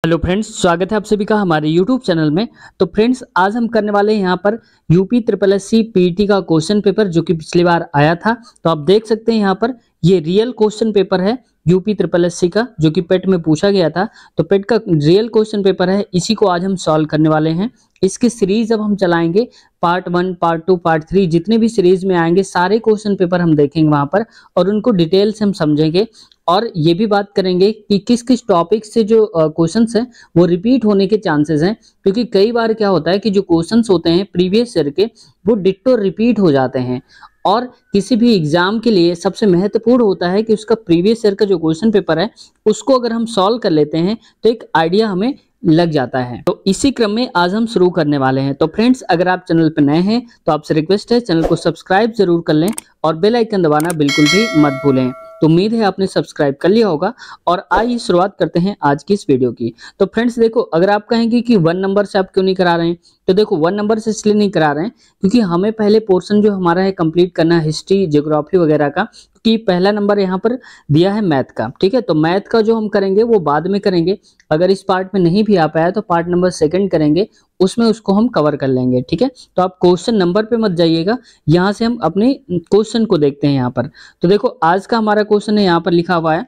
Hello friends, स्वागत है आप सभी का हमारे यूट्यूब चैनल में। तो फ्रेंड्स, आज हम करने वाले हैं यहाँ पर UP triple S C PT का क्वेश्चन पेपर जो कि पिछली बार आया था। तो आप देख सकते हैं यहाँ पर ये रियल क्वेश्चन पेपर है यूपी ट्रिपल एस सी का, जो कि पेट में पूछा गया था। तो पेट का रियल क्वेश्चन पेपर है, इसी को आज हम सॉल्व करने वाले हैं। इसकी सीरीज अब हम चलाएंगे, पार्ट 1, पार्ट 2, पार्ट 3, जितने भी सीरीज में आएंगे सारे क्वेश्चन पेपर हम देखेंगे वहां पर और उनको डिटेल से हम समझेंगे। और ये भी बात करेंगे कि किस किस टॉपिक से जो क्वेश्चंस हैं वो रिपीट होने के चांसेस हैं, क्योंकि कई बार क्या होता है कि जो क्वेश्चंस होते हैं प्रीवियस ईयर के वो डिट्टो रिपीट हो जाते हैं। और किसी भी एग्जाम के लिए सबसे महत्वपूर्ण होता है कि उसका प्रीवियस ईयर का जो क्वेश्चन पेपर है उसको अगर हम सॉल्व कर लेते हैं तो एक आइडिया हमें लग जाता है। तो इसी क्रम में आज हम शुरू करने वाले हैं। तो फ्रेंड्स, अगर आप चैनल पर नए हैं तो आपसे रिक्वेस्ट है चैनल को सब्सक्राइब जरूर कर लें और बेल आइकन दबाना बिल्कुल भी मत भूलें। तो उम्मीद है आपने सब्सक्राइब कर लिया होगा। और आइए शुरुआत करते हैं आज की इस वीडियो की। तो फ्रेंड्स देखो, अगर आप कहेंगे कि 1 नंबर से आप क्यों नहीं करा रहे हैं, तो देखो 1 नंबर से इसलिए नहीं करा रहे हैं क्योंकि हमें पहले पोर्शन जो हमारा है कंप्लीट करना है, हिस्ट्री, ज्योग्राफी वगैरह का। कि पहला नंबर यहाँ पर दिया है मैथ का, ठीक है। तो मैथ का जो हम करेंगे वो बाद में करेंगे। अगर इस पार्ट में नहीं भी आ पाया तो पार्ट नंबर 2 करेंगे, उसमें उसको हम कवर कर लेंगे, ठीक है। तो आप क्वेश्चन नंबर पे मत जाइएगा, यहाँ से हम अपने क्वेश्चन को देखते हैं यहाँ पर। तो देखो आज का हमारा क्वेश्चन है, यहाँ पर लिखा हुआ है,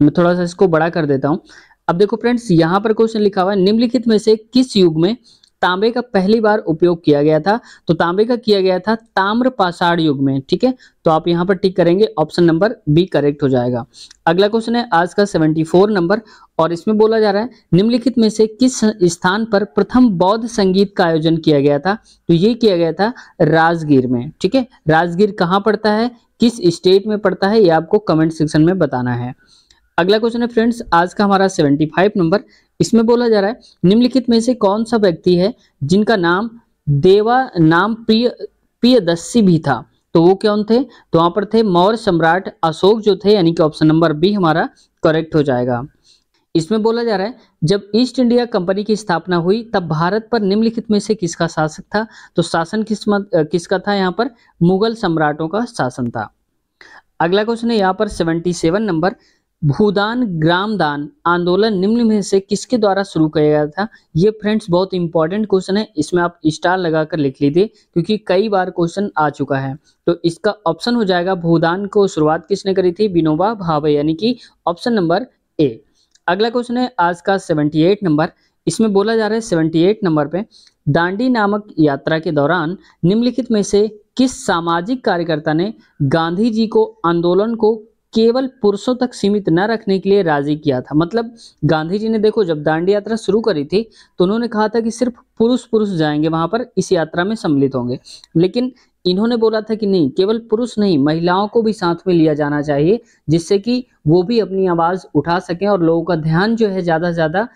मैं थोड़ा सा इसको बड़ा कर देता हूँ। अब देखो फ्रेंड्स, यहाँ पर क्वेश्चन लिखा हुआ है, निम्नलिखित में से किस युग में तांबे का पहली बार उपयोग किया गया था। तो तांबे का किया गया था ताम्र पाषाण युग में, ठीक है। तो आप यहाँ पर टिक करेंगे, ऑप्शन नंबर बी करेक्ट हो जाएगा। अगला क्वेश्चन है आज का 74 नंबर, और इसमें बोला जा रहा है निम्नलिखित में से किस स्थान पर प्रथम बौद्ध संगीत का आयोजन किया गया था। तो ये किया गया था राजगीर में, ठीक है। राजगीर कहाँ पड़ता है, किस स्टेट में पड़ता है, ये आपको कमेंट सेक्शन में बताना है। अगला क्वेश्चन है फ्रेंड्स आज का हमारा 75 नंबर, इसमें बोला जा रहा है निम्नलिखित में से कौन सा व्यक्ति है जिनका नाम प्रियदर्शी भी था। तो वो कौन थे, तो वहां पर थे मौर्य सम्राट अशोक जो थे, यानी कि ऑप्शन नंबर बी हमारा करेक्ट हो जाएगा। इसमें बोला जा रहा है जब ईस्ट इंडिया कंपनी की स्थापना हुई तब भारत पर निम्नलिखित में से किसका शासक था। तो शासन किसका था, यहाँ पर मुगल सम्राटों का शासन था। अगला क्वेश्चन है यहाँ पर 77 नंबर, भूदान ग्रामदान आंदोलन निम्न में से किसके द्वारा शुरू किया गया था। ये फ्रेंड्स बहुत इंपॉर्टेंट क्वेश्चन है, इसमें आप स्टार लगाकर लिख लीजिए क्योंकि कई बार क्वेश्चन आ चुका है। तो इसका ऑप्शन हो जाएगा भूदान को शुरुआत किसने करी थी, विनोबा भावे, यानी कि ऑप्शन नंबर ए। अगला क्वेश्चन है आज का 78 नंबर, इसमें बोला जा रहा है 78 नंबर पे दांडी नामक यात्रा के दौरान निम्नलिखित में से किस सामाजिक कार्यकर्ता ने गांधी जी को आंदोलन को केवल पुरुषों तक सीमित न रखने के लिए राजी किया था। मतलब गांधी जी ने देखो जब दांडी यात्रा शुरू करी थी तो उन्होंने कहा था कि सिर्फ पुरुष जाएंगे वहां पर, इस यात्रा में सम्मिलित होंगे। लेकिन इन्होंने बोला था कि नहीं, केवल पुरुष नहीं, महिलाओं को भी साथ में लिया जाना चाहिए, जिससे कि वो भी अपनी आवाज उठा सकें और लोगों का ध्यान जो है ज्यादा से ज्यादा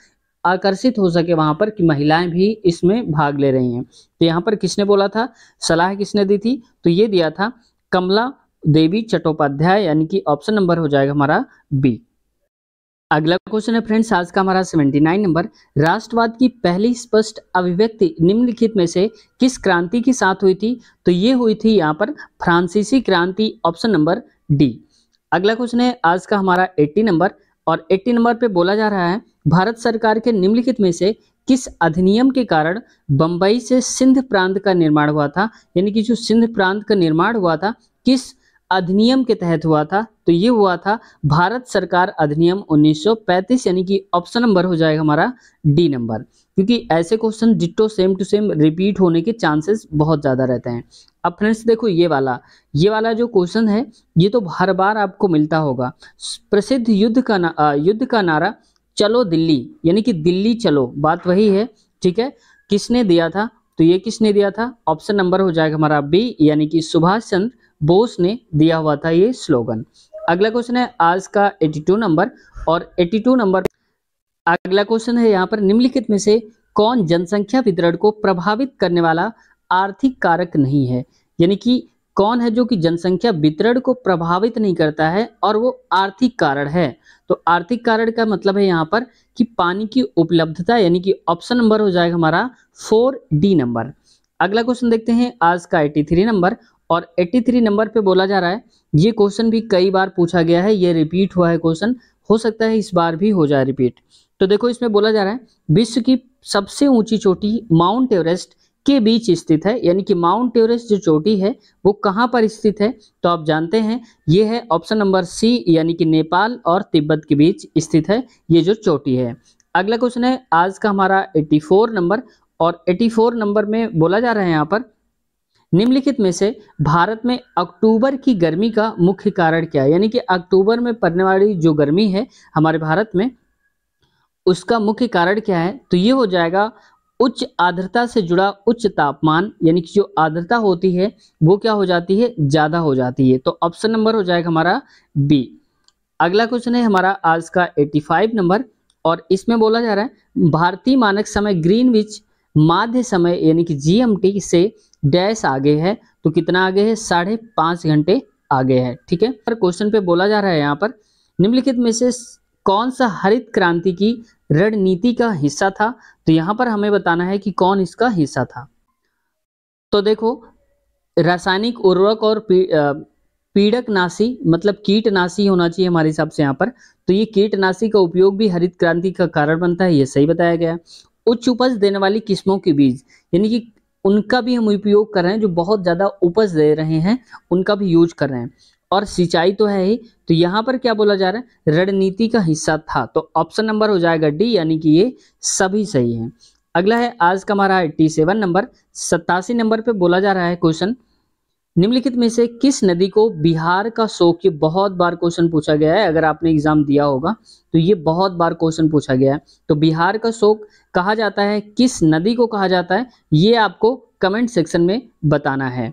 आकर्षित हो सके वहां पर कि महिलाएं भी इसमें भाग ले रही हैं। तो यहाँ पर किसने बोला था, सलाह किसने दी थी, तो ये दिया था कमला देवी चट्टोपाध्याय, यानी कि ऑप्शन नंबर हो जाएगा हमारा बी। अगला क्वेश्चन है फ्रेंड्स आज का हमारा 79 नंबर, राष्ट्रवाद की पहली स्पष्ट अभिव्यक्ति निम्नलिखित में से किस क्रांति के साथ हुई थी। तो ये हुई थी यहाँ पर फ्रांसीसी क्रांति, ऑप्शन नंबर डी। अगला क्वेश्चन है आज का हमारा 80 नंबर, और 80 नंबर पे बोला जा रहा है भारत सरकार के निम्नलिखित में से किस अधिनियम के कारण बंबई से सिंध प्रांत का निर्माण हुआ था। यानी कि जो सिंध प्रांत का निर्माण हुआ था किस अधिनियम के तहत हुआ था। तो ये हुआ था भारत सरकार अधिनियम 1935, यानी कि ऑप्शन नंबर हो जाएगा हमारा डी नंबर, क्योंकि ऐसे question ditto same to same repeat होने के चांसेस बहुत ज्यादा रहते हैं। अब फ्रेंड्स देखो ये वाला जो क्वेश्चन है ये तो हर बार आपको मिलता होगा। प्रसिद्ध युद्ध का नारा चलो दिल्ली, यानी कि दिल्ली चलो, बात वही है, ठीक है। किसने दिया था, तो ये किसने दिया था, ऑप्शन नंबर हो जाएगा हमारा बी, यानी कि सुभाष चंद्र बोस ने दिया हुआ था ये स्लोगन। अगला क्वेश्चन है आज का 82 नंबर, और 82 नंबर अगला क्वेश्चन है यहाँ पर निम्नलिखित में से कौन जनसंख्या वितरण को प्रभावित करने वाला आर्थिक कारक नहीं है। यानी कि कौन है जो कि जनसंख्या वितरण को प्रभावित नहीं करता है और वो आर्थिक कारण है। तो आर्थिक कारण का मतलब है यहाँ पर कि पानी की उपलब्धता, यानी कि ऑप्शन नंबर हो जाएगा हमारा 4D नंबर। अगला क्वेश्चन देखते हैं आज का 83 नंबर, और 83 नंबर पे बोला जा रहा है ये क्वेश्चन भी कई बार पूछा गया है, ये रिपीट हुआ है क्वेश्चन, हो सकता है इस बार भी हो जाए रिपीट। तो देखो इसमें बोला जा रहा है विश्व की सबसे ऊंची चोटी माउंट एवरेस्ट के बीच स्थित है, यानी कि माउंट एवरेस्ट जो चोटी है वो कहाँ पर स्थित है, तो आप जानते हैं ये है ऑप्शन नंबर सी, यानी कि नेपाल और तिब्बत के बीच स्थित है ये जो चोटी है। अगला क्वेश्चन है आज का हमारा 84 नंबर, और 84 नंबर में बोला जा रहा है यहाँ पर निम्नलिखित में से भारत में अक्टूबर की गर्मी का मुख्य कारण क्या है, यानी कि अक्टूबर में पड़ने वाली जो गर्मी है हमारे भारत में उसका मुख्य कारण क्या है, तो ये हो जाएगा उच्च आर्द्रता से जुड़ा उच्च तापमान, यानी कि जो आर्द्रता होती है वो क्या हो जाती है, ज्यादा हो जाती है। तो ऑप्शन नंबर हो जाएगा हमारा बी। अगला क्वेश्चन है हमारा आज का 85 नंबर, और इसमें बोला जा रहा है भारतीय मानक समय ग्रीनविच माध्य समय यानी कि जीएमटी से डैश आगे है, तो कितना आगे है, 5.5 घंटे आगे है। ठीक है, पर क्वेश्चन पे बोला जा रहा है यहाँ पर निम्नलिखित में से कौन सा हरित क्रांति की रणनीति का हिस्सा था, तो यहाँ पर हमें बताना है कि कौन इसका हिस्सा था। तो देखो रासायनिक उर्वरक और पीड़कनाशी मतलब कीटनाशी होना चाहिए हमारे हिसाब से यहाँ पर, तो ये कीटनाशी का उपयोग भी हरित क्रांति का कारण बनता है, ये सही बताया गया। उच्च उपज देने वाली किस्मों के बीज, यानी कि उनका भी हम उपयोग कर रहे हैं, जो बहुत ज्यादा उपज दे रहे हैं उनका भी यूज कर रहे हैं, और सिंचाई तो है ही, तो यहाँ पर क्या बोला जा रहा है, रणनीति का हिस्सा था, तो ऑप्शन नंबर हो जाएगा डी, यानी कि ये सभी सही है। अगला है आज का हमारा 87 नंबर, 87 नंबर पे बोला जा रहा है क्वेश्चन निम्नलिखित में से किस नदी को बिहार का शोक, ये बहुत बार क्वेश्चन पूछा गया है, अगर आपने एग्जाम दिया होगा तो ये बहुत बार क्वेश्चन पूछा गया है। तो बिहार का शोक कहा जाता है, किस नदी को कहा जाता है, ये आपको कमेंट सेक्शन में बताना है।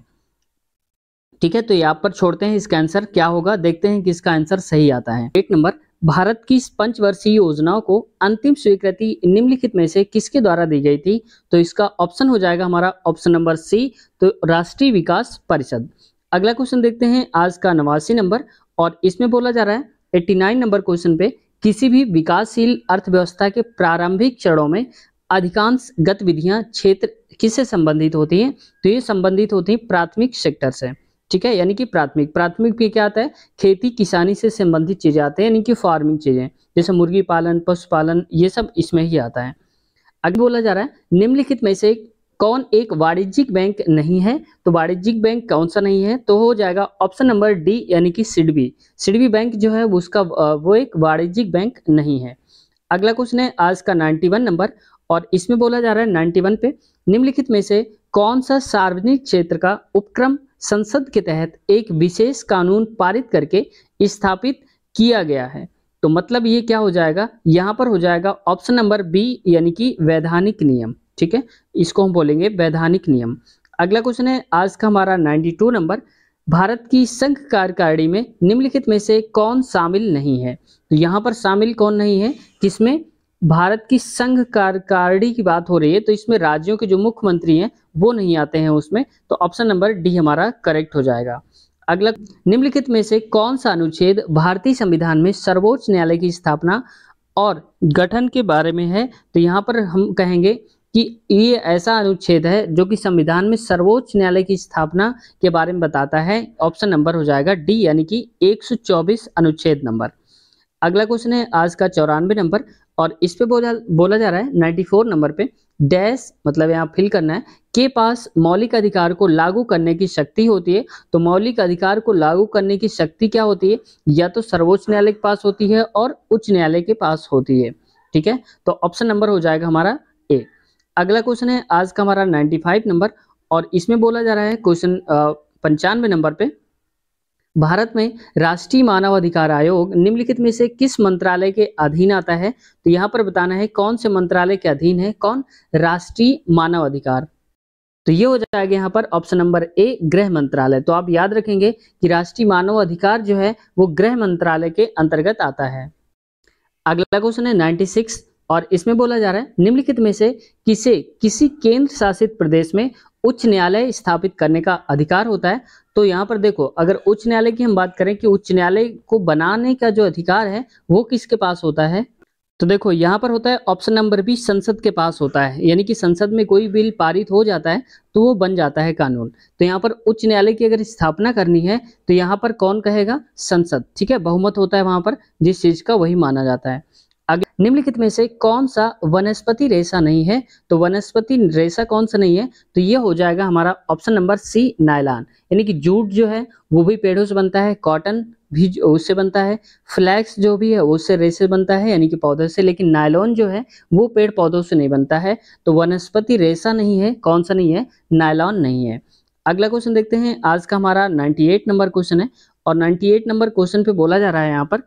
ठीक है, तो यहाँ पर छोड़ते हैं इसका आंसर क्या होगा, देखते हैं किसका आंसर सही आता है। 1 नंबर, भारत की पंचवर्षीय योजनाओं को अंतिम स्वीकृति निम्नलिखित में से किसके द्वारा दी गई थी, तो इसका ऑप्शन हो जाएगा हमारा ऑप्शन नंबर सी, तो राष्ट्रीय विकास परिषद। अगला क्वेश्चन देखते हैं आज का 89 नंबर, और इसमें बोला जा रहा है 89 नंबर क्वेश्चन पे किसी भी विकासशील अर्थव्यवस्था के प्रारंभिक चरणों में अधिकांश गतिविधियां क्षेत्र किससे संबंधित होती हैं, तो ये संबंधित होती हैं प्राथमिक सेक्टर से। ठीक है, यानी कि प्राथमिक पे क्या आता है, खेती किसानी से संबंधित चीजें आते हैं, यानी कि फार्मिंग चीजें, जैसे मुर्गी पालन, पशुपालन, ये सब इसमें ही आता है। आगे बोला जा रहा है निम्नलिखित में से कौन एक वाणिज्यिक बैंक नहीं है, तो वाणिज्यिक बैंक कौन सा नहीं है, तो हो जाएगा ऑप्शन नंबर डी, यानी कि सिडबी बैंक जो है उसका वो एक वाणिज्यिक बैंक नहीं है। अगला क्वेश्चन है आज का 91 नंबर, और इसमें बोला जा रहा है 91 पे निम्नलिखित में से कौन सा सार्वजनिक क्षेत्र का उपक्रम संसद के तहत एक विशेष कानून पारित करके स्थापित किया गया है, तो मतलब ये क्या हो जाएगा, यहाँ पर हो जाएगा ऑप्शन नंबर बी, यानी कि वैधानिक नियम। ठीक है, इसको हम बोलेंगे वैधानिक नियम। अगला क्वेश्चन है आज का हमारा 92 नंबर, भारत की संघ कार्यकारिणी में निम्नलिखित में से कौन शामिल नहीं है, तो यहाँ पर शामिल कौन नहीं है, किसमें, भारत की संघ कार्यकारिणी की बात हो रही है, तो इसमें राज्यों के जो मुख्यमंत्री हैं वो नहीं आते हैं उसमें, तो ऑप्शन नंबर डी हमारा करेक्ट हो जाएगा। अगला, निम्नलिखित में से कौन सा अनुच्छेद भारतीय संविधान में सर्वोच्च न्यायालय की स्थापना और गठन के बारे में है, तो यहाँ पर हम कहेंगे कि ये ऐसा अनुच्छेद है जो कि संविधान में सर्वोच्च न्यायालय की स्थापना के बारे में बताता है, ऑप्शन नंबर हो जाएगा डी, यानी कि 124 अनुच्छेद नंबर। अगला क्वेश्चन है आज का 94 नंबर, और इस पे बोला जा रहा है 94 नंबर पे डैश मतलब यहाँ फिल करना है, के पास मौलिक अधिकार को लागू करने की शक्ति होती है, तो मौलिक अधिकार को लागू करने की शक्ति क्या होती है, या तो सर्वोच्च न्यायालय के पास होती है और उच्च न्यायालय के पास होती है। ठीक है, तो ऑप्शन नंबर हो जाएगा हमारा ए। अगला क्वेश्चन है आज का हमारा 95 नंबर, और इसमें बोला जा रहा है क्वेश्चन 95 नंबर पे भारत में राष्ट्रीय मानव अधिकार आयोग निम्नलिखित में से किस मंत्रालय के अधीन आता है, तो यहाँ पर बताना है कौन से मंत्रालय के अधीन है, कौन, राष्ट्रीय मानव अधिकार, तो ये हो जाएगा यहाँ पर ऑप्शन नंबर ए, गृह मंत्रालय। तो आप याद रखेंगे कि राष्ट्रीय मानव अधिकार जो है वो गृह मंत्रालय के अंतर्गत आता है। अगला क्वेश्चन है 96, और इसमें बोला जा रहा है निम्नलिखित में से किसी केंद्र शासित प्रदेश में उच्च न्यायालय स्थापित करने का अधिकार होता है, तो यहाँ पर देखो अगर उच्च न्यायालय की हम बात करें कि उच्च न्यायालय को बनाने का जो अधिकार है वो किसके पास होता है, तो देखो यहाँ पर होता है ऑप्शन नंबर बी, संसद के पास होता है, यानी कि संसद में कोई बिल पारित हो जाता है तो वो बन जाता है कानून। तो यहाँ पर उच्च न्यायालय की अगर स्थापना करनी है तो यहाँ पर कौन कहेगा, संसद। ठीक है, बहुमत होता है वहां पर जिस चीज का वही माना जाता है। निम्नलिखित में से कौन सा वनस्पति रेशा नहीं है? तो वनस्पति रेशा कौन सा नहीं है? तो ये हो जाएगा हमारा ऑप्शन नंबर सी, नायलॉन। यानी कि जूट जो है वो भी पेड़ों से बनता है, कॉटन भी उससे बनता है, फ्लैक्स जो भी है उससे रेशे बनता है यानी कि पौधे से, लेकिन नायलॉन जो है वो पेड़ पौधों से नहीं बनता है। तो वनस्पति रेशा नहीं है, कौन सा नहीं है? नायलॉन नहीं है। अगला क्वेश्चन देखते हैं, आज का हमारा 98 नंबर क्वेश्चन है और 98 नंबर क्वेश्चन पे बोला जा रहा है यहाँ पर,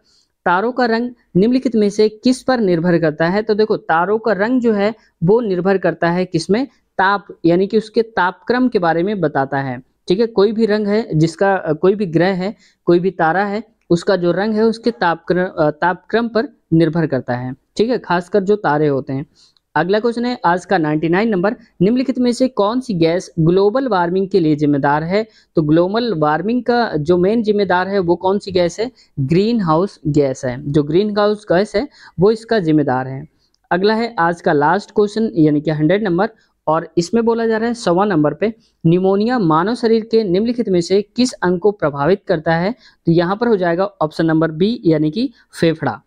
तारों का रंग निम्नलिखित में से किस पर निर्भर करता है? तो देखो तारों का रंग जो है वो निर्भर करता है किसमें? ताप, यानी कि उसके तापक्रम के बारे में बताता है। ठीक है, कोई भी रंग है जिसका कोई भी ग्रह है, कोई भी तारा है, उसका जो रंग है उसके तापक्रम पर निर्भर करता है। ठीक है, खासकर जो तारे होते हैं। अगला क्वेश्चन है आज का 99 नंबर, निम्नलिखित में से कौन सी गैस ग्लोबल वार्मिंग के लिए जिम्मेदार है? तो ग्लोबल वार्मिंग का जो मेन जिम्मेदार है वो कौन सी गैस है? ग्रीन हाउस गैस है। जो ग्रीन हाउस गैस है वो इसका जिम्मेदार है। अगला है आज का लास्ट क्वेश्चन यानी कि 100 नंबर, और इसमें बोला जा रहा है 100वां नंबर पे, निमोनिया मानव शरीर के निम्नलिखित में से किस अंग को प्रभावित करता है? तो यहाँ पर हो जाएगा ऑप्शन नंबर बी यानी कि फेफड़ा।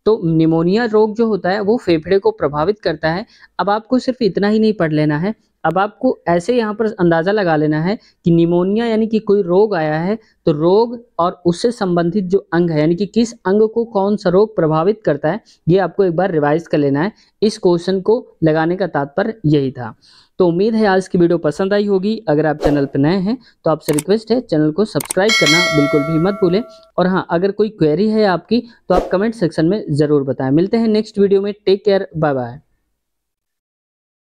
तो निमोनिया रोग जो होता है वो फेफड़े को प्रभावित करता है। अब आपको सिर्फ इतना ही नहीं पढ़ लेना है, अब आपको ऐसे यहाँ पर अंदाजा लगा लेना है कि निमोनिया यानी कि कोई रोग आया है, तो रोग और उससे संबंधित जो अंग है यानी कि किस अंग को कौन सा रोग प्रभावित करता है, ये आपको एक बार रिवाइज कर लेना है। इस क्वेश्चन को लगाने का तात्पर्य यही था। तो उम्मीद है आज की वीडियो पसंद आई होगी। अगर आप चैनल पर नए हैं तो आपसे रिक्वेस्ट है चैनल को सब्सक्राइब करना बिल्कुल भी मत भूलें। और हाँ, अगर कोई क्वेरी है आपकी तो आप कमेंट सेक्शन में ज़रूर बताएं। मिलते हैं नेक्स्ट वीडियो में। Take care, bye bye.